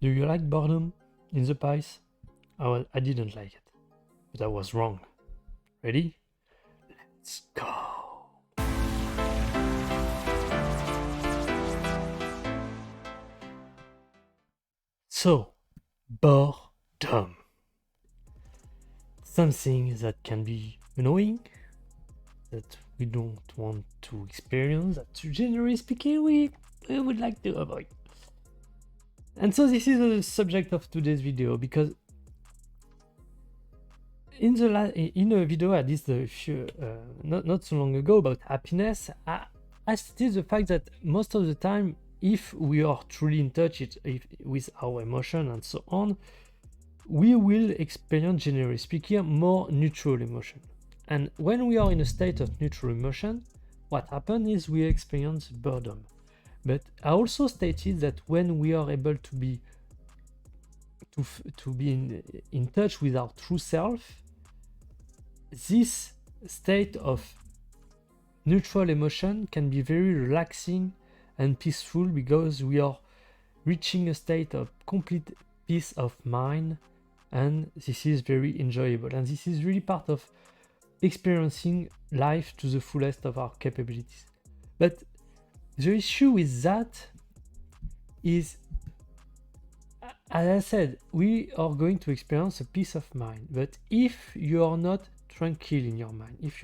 Do you like boredom in the pies? I didn't like it, but I was wrong. Ready? Let's go. So, boredom. Something that can be annoying, that we don't want to experience, that generally speaking we would like to avoid. And so this is the subject of today's video, because in a video I did not so long ago about happiness, I stated the fact that most of the time, if we are truly in touch with our emotion and so on, we will experience, generally speaking, more neutral emotion. And when we are in a state of neutral emotion, what happens is we experience boredom. But I also stated that when we are able to be in touch with our true self, this state of neutral emotion can be very relaxing and peaceful, because we are reaching a state of complete peace of mind, and this is very enjoyable, and this is really part of experiencing life to the fullest of our capabilities. But the issue with that is, as I said, we are going to experience a peace of mind, but if you are not tranquil in your mind, if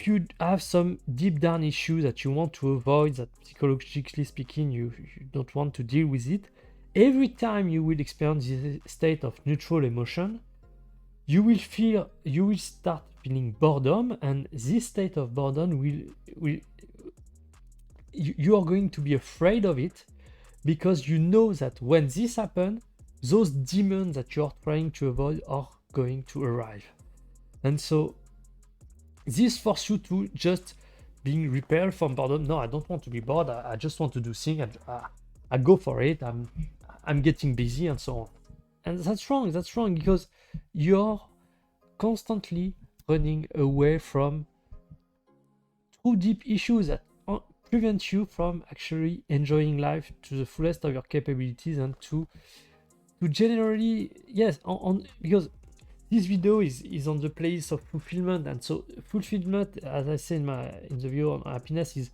you have some deep down issue that you want to avoid, that psychologically speaking you don't want to deal with it, every time you will experience this state of neutral emotion, you will start feeling boredom, and this state of boredom you are going to be afraid of it, because you know that when this happens, those demons that you are trying to avoid are going to arrive. And so this forces you to just being repelled from boredom. No, I don't want to be bored. I just want to do things. I go for it. I'm getting busy and so on. And that's wrong. That's wrong, because you're constantly running away from true deep issues that prevent you from actually enjoying life to the fullest of your capabilities, and to generally, yes, because this video is on the place of fulfillment. And so fulfillment, as I said in the video on happiness, is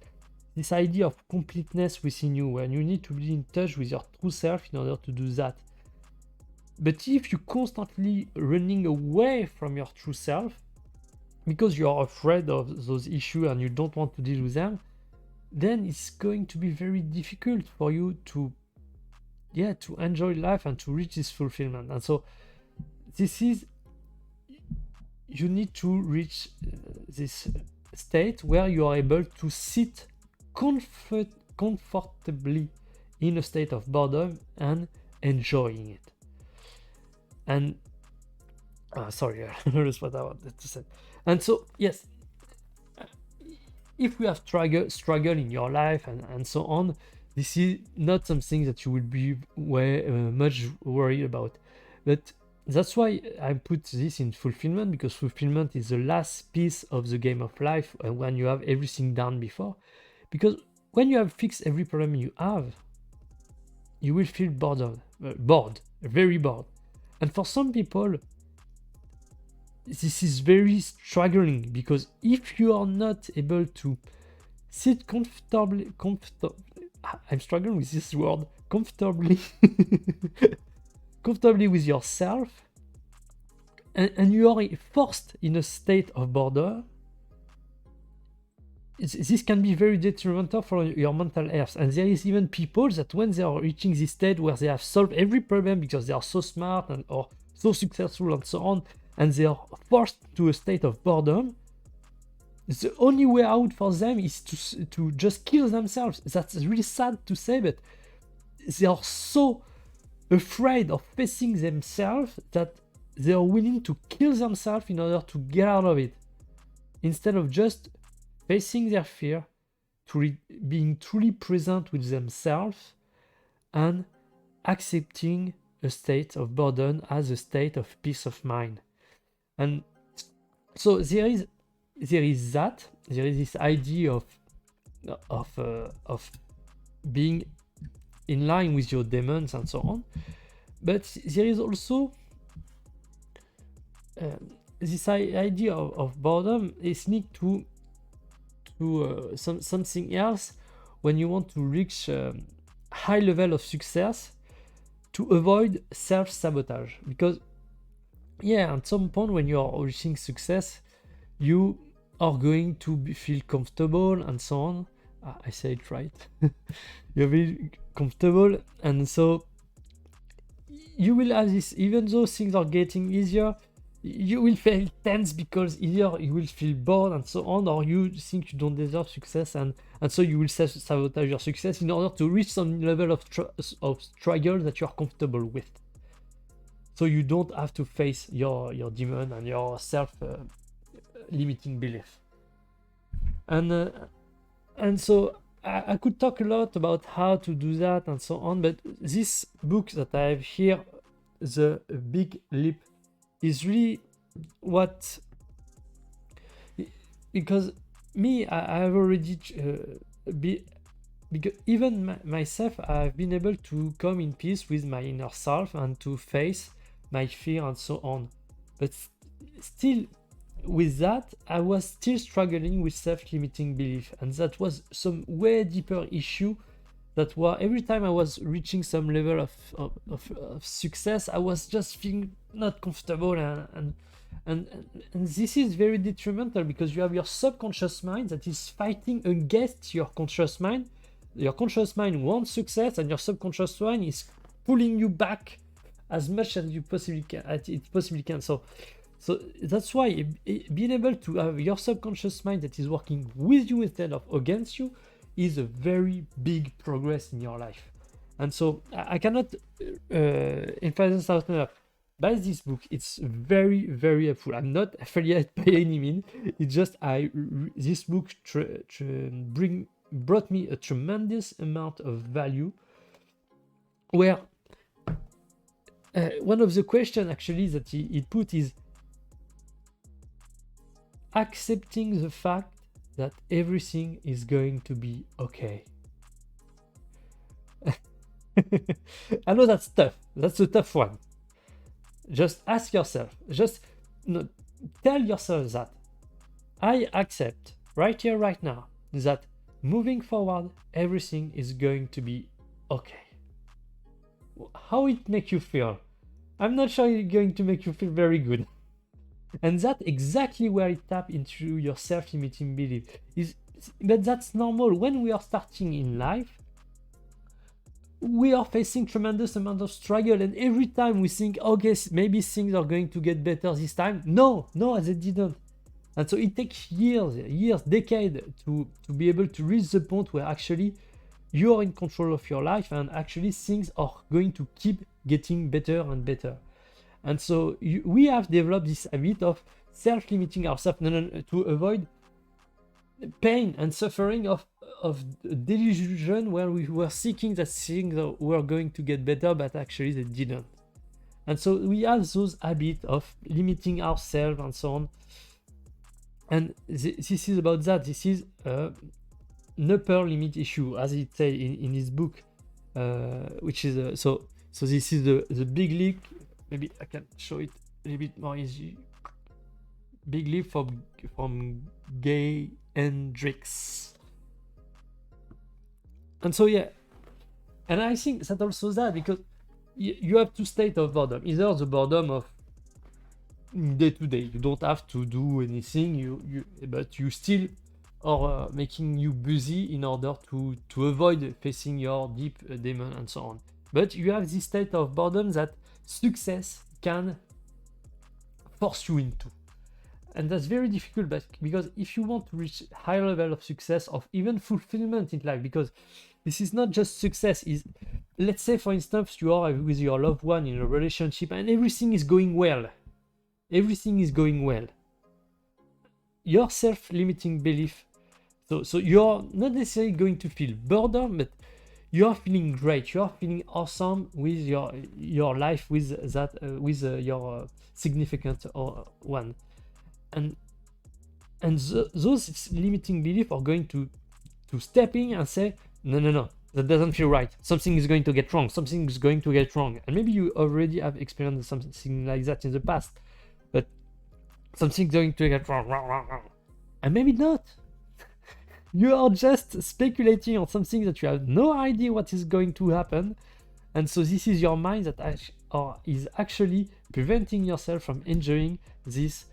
this idea of completeness within you, when you need to be in touch with your true self in order to do that. But if you're constantly running away from your true self because you are afraid of those issues and you don't want to deal with them, then it's going to be very difficult for you to enjoy life and to reach this fulfillment. And so you need to reach this state where you are able to sit comfortably in a state of boredom and enjoying it. And sorry, I noticed what I wanted to say. And so, yes, if we have struggle in your life and so on, this is not something that you will be much worried about. But that's why I put this in fulfillment, because fulfillment is the last piece of the game of life, when you have everything done before. Because when you have fixed every problem you have, you will feel bored, very bored. And for some people, this is very struggling, because if you are not able to sit comfortably, I'm struggling with this word, comfortably with yourself, and you are forced in a state of boredom, this can be very detrimental for your mental health. And there is even people that when they are reaching this state where they have solved every problem because they are so smart or so successful and so on, and they are forced to a state of boredom, the only way out for them is to just kill themselves. That's really sad to say, but they are so afraid of facing themselves that they are willing to kill themselves in order to get out of it, instead of just facing their fear, being truly present with themselves, and accepting a state of boredom as a state of peace of mind. And so there is this idea of being in line with your demands and so on. But there is also this idea of boredom is linked to something else when you want to reach high level of success, to avoid self-sabotage. Because yeah, at some point when you are reaching success, you are going to feel comfortable and so on. I say it right. You'll be comfortable, and so you will have this, even though things are getting easier, you will feel tense because either you will feel bored and so on, or you think you don't deserve success, and so you will sabotage your success in order to reach some level of struggle that you are comfortable with. So you don't have to face your demon and your self limiting belief. And so I could talk a lot about how to do that and so on, but this book that I have here, The Big Leap, is really what, because me, I have already because even myself, I've been able to come in peace with my inner self and to face my fear and so on. But still, with that, I was still struggling with self-limiting belief, and that was some way deeper issue that were every time I was reaching some level of success, I was just feeling not comfortable, and this is very detrimental, because you have your subconscious mind that is fighting against your conscious mind. Your conscious mind wants success, and your subconscious mind is pulling you back as much as you possibly can. So that's why being able to have your subconscious mind that is working with you instead of against you is a very big progress in your life. And so I cannot emphasize out enough. Buy this book. It's very, very helpful. I'm not affiliate by any means. It's just this book brought me a tremendous amount of value. Where one of the questions actually that he put is accepting the fact that everything is going to be okay. I know that's tough. That's a tough one. Just ask yourself, tell yourself that I accept right here, right now, that moving forward, everything is going to be okay. How it make you feel? I'm not sure it's going to make you feel very good. And that's exactly where it taps into your self-limiting belief. But that's normal. When we are starting in life, we are facing tremendous amount of struggle, and every time we think, okay, maybe things are going to get better this time. No, they didn't. And so it takes years, decades to be able to reach the point where actually you are in control of your life, and actually things are going to keep getting better and better. And so we have developed this habit of self-limiting ourselves to avoid pain and suffering of delusion, where we were seeking that things were going to get better, but actually they didn't. And so we have those habits of limiting ourselves and so on. And this is about that. This is an upper limit issue, as it says in his book, which is so this is the big leap. Maybe I can show it a little bit more easy. Big leap from Gay Hendricks. And so yeah, and I think that also that, because you have two states of boredom. Either the boredom of day to day, you don't have to do anything, but you still are making you busy in order to avoid facing your deep demon and so on. But you have this state of boredom that success can force you into. And that's very difficult, because if you want to reach high level of success, of even fulfillment in life, because this is not just success, let's say for instance you are with your loved one in a relationship and everything is going well. Your self-limiting belief, so you're not necessarily going to feel boredom, but you're feeling great, you're feeling awesome with your life, with that your significant one, and those limiting beliefs are going to step in and say, no, that doesn't feel right. Something is going to get wrong. Something is going to get wrong. And maybe you already have experienced something like that in the past, but something's going to get wrong, wrong, wrong, wrong. And maybe not. You are just speculating on something that you have no idea what is going to happen. And so this is your mind that is actually preventing yourself from enjoying this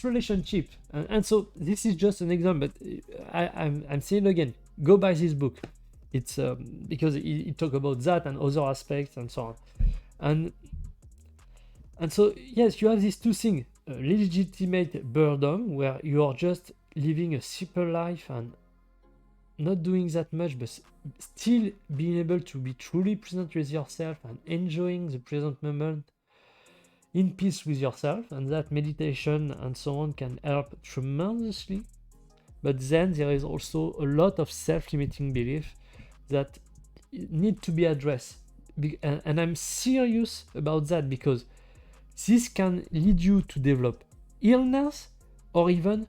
relationship. And so this is just an example, but I'm saying again, go buy this book. It's because it talks about that and other aspects and so on. And so yes, you have these two things: legitimate boredom, where you are just living a simple life and not doing that much, but still being able to be truly present with yourself and enjoying the present moment in peace with yourself. And that meditation and so on can help tremendously. But then there is also a lot of self-limiting belief that need to be addressed. And I'm serious about that, because this can lead you to develop illness or even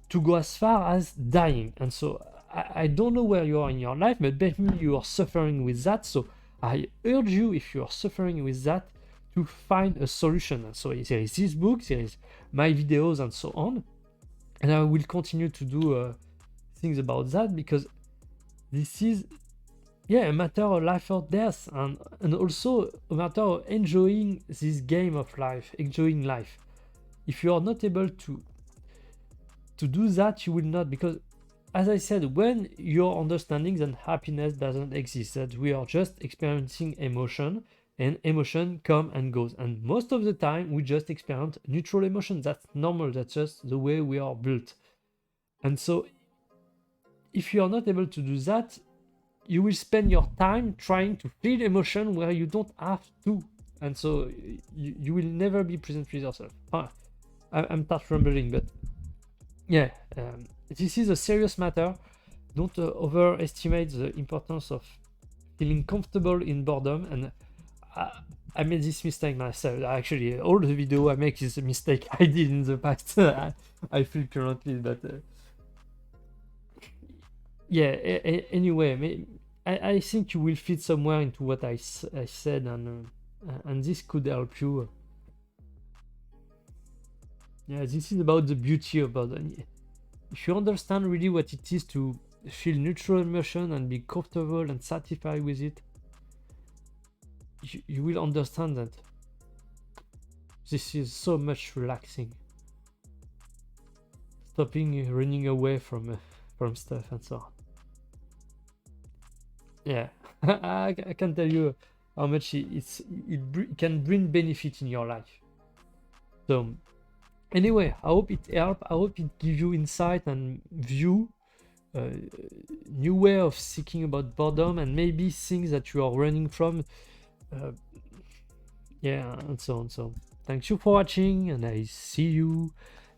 to go as far as dying. And so I don't know where you are in your life, but maybe you are suffering with that. So I urge you, if you are suffering with that, to find a solution. And so there is this book, there is my videos and so on. And I will continue to do things about that, because this is a matter of life or death, and also a matter of enjoying this game of life, enjoying life. If you are not able to do that, you will not, because as I said, when you're understanding that happiness doesn't exist, that we are just experiencing emotion, and emotion come and goes, and most of the time we just experience neutral emotion. That's normal, that's just the way we are built. And so if you are not able to do that, you will spend your time trying to feel emotion where you don't have to, and so you will never be present with yourself. I'm start rambling, but yeah, this is a serious matter. Don't overestimate the importance of feeling comfortable in boredom. And I made this mistake myself. Actually, all the video I make is a mistake I did in the past. I feel currently, but yeah. Anyway, I think you will fit somewhere into what I said, and this could help you. Yeah, this is about the beauty of boredom. If you understand really what it is to feel neutral emotion and be comfortable and satisfied with it, you will understand that this is so much relaxing. Stopping running away from stuff and so on. Yeah, I can tell you how much it can bring benefit in your life. So anyway, I hope it helped. I hope it gives you insight and view, new way of thinking about boredom, and maybe things that you are running from. Yeah, and so on. So thanks you for watching, and I see you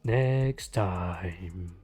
next time.